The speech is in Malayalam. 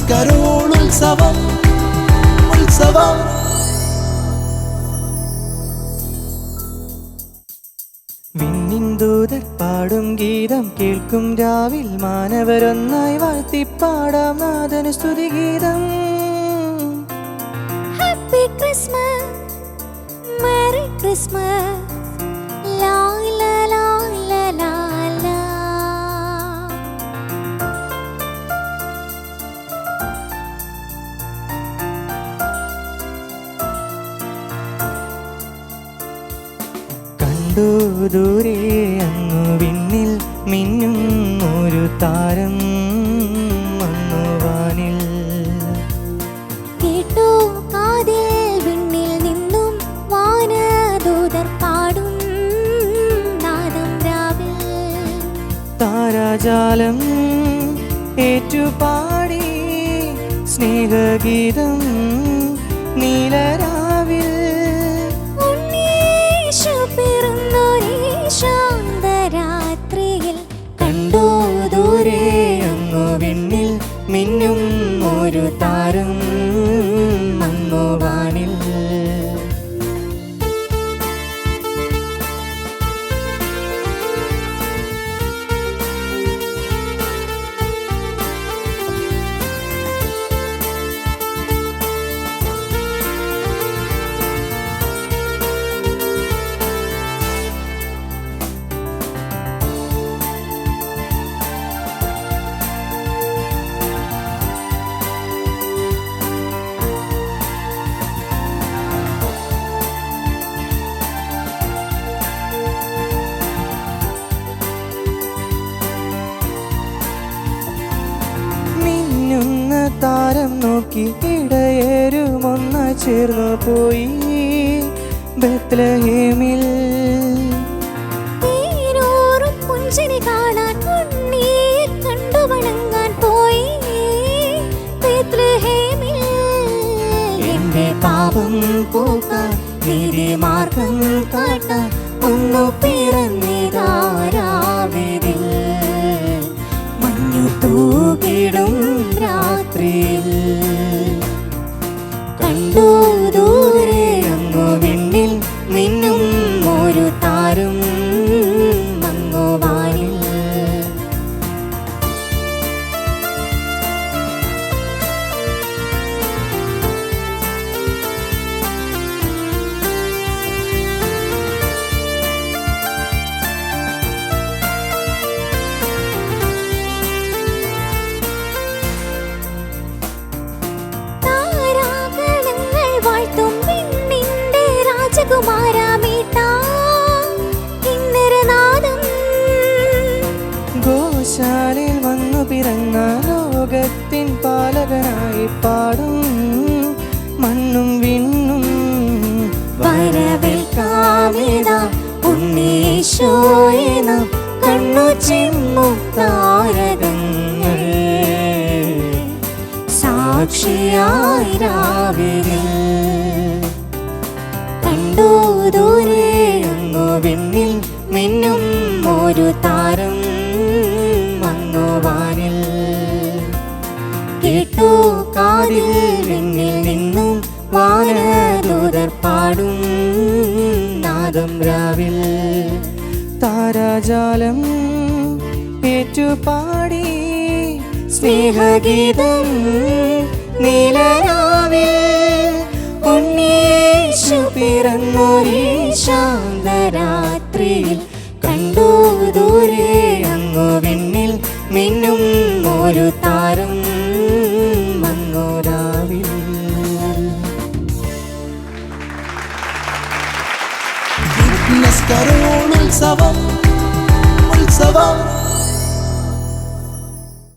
കരോൾ ഉത്സവം ഉത്സവം. വിണ്ണിൻദൂതർ പാടും ഗീതം കേൾക്കും രാവിൽ മാനവരൊന്നായി വാഴ്ത്തിപ്പാടാം നാഥന് സ്തുതിഗീതം. ഹാപ്പി ക്രിസ്മസ്, മെറി ക്രിസ്മസ്, ലാ ലാ ലാ ലാ ലാ ലാ. കണ്ടു ദൂരെ അങ്ങു വിണ്ണിൽ മിന്നും ഒരു താരം മന്നുവാനിൽ. കേട്ടോ കാതിൽ വിണ്ണിൽ നിന്നും വാനദൂതർ പാടും നാദം രാവിൽ. താരാജാലം ഏറ്റുപാടി സ്നേഹഗീതം നീലരാവിൽ. ഉണ്ണീശു പിറന്നൊരീ ശാന്തരാത്രിയിൽ കണ്ടു ദൂരെ അങ്ങു വിണ്ണിൽ മിന്നും ഒരു താരം മന്നുവാനിൽ. താരം നോക്കി ഇടയരുമൊന്നായി ചേർന്നു പോയി ബത്ലഹേമിൽ. തേനൂറും പുഞ്ചിരി കാണാൻ ഉണ്ണിയെ കണ്ടു വണങ്ങാൻ പോയി ബത്ലഹേമിൽ. എന്റെ പാപം പോക്കാൻ നീതിമാർഗം കാട്ടാൻ ഒന്നു പിറന്നിതാരാവിതിൽ. മഞ്ഞു തൂകിടും രാത്രിയിൽ കണ്ടു ദൂരെ അങ്ങു വിണ്ണിൽ മിന്നും ഒരു താരം മങ്ങുവാനിൽ. ഗോശാലയിൽ വന്നു പിറന്ന ലോകത്തിൻ പാലകനായി പാടും മണ്ണും വിണ്ണും വരവേൽക്കാമിതാ ഉണ്ണീശോയെ നാം കണ്ണു ചിമ്മും താരകങ്ങൾ സാക്ഷിയായി രാവിലെ. കണ്ടു ദൂരെ അങ്ങു വിണ്ണിൽ മിന്നും ഒരു താരം മങ്ങുവാനിൽ. കേട്ടു കാതിൽ വിണ്ണിൽ നിന്നും വാനദൂതർ പാടും നാദം രാവിൽ. താരാജാലം ഏറ്റുപാടി സ്നേഹഗീതം നീലരാവിൽ. ഉണ്ണീശു പിറന്നൊരീ ശാന്തരാത്രിയിൽ കണ്ടു ദൂരെ അങ്ങു വിണ്ണിൽ മിന്നും ഒരു താരം മങ്ങുരാവിൽ. കരോൾ ഉത്സവം ഉത്സവം.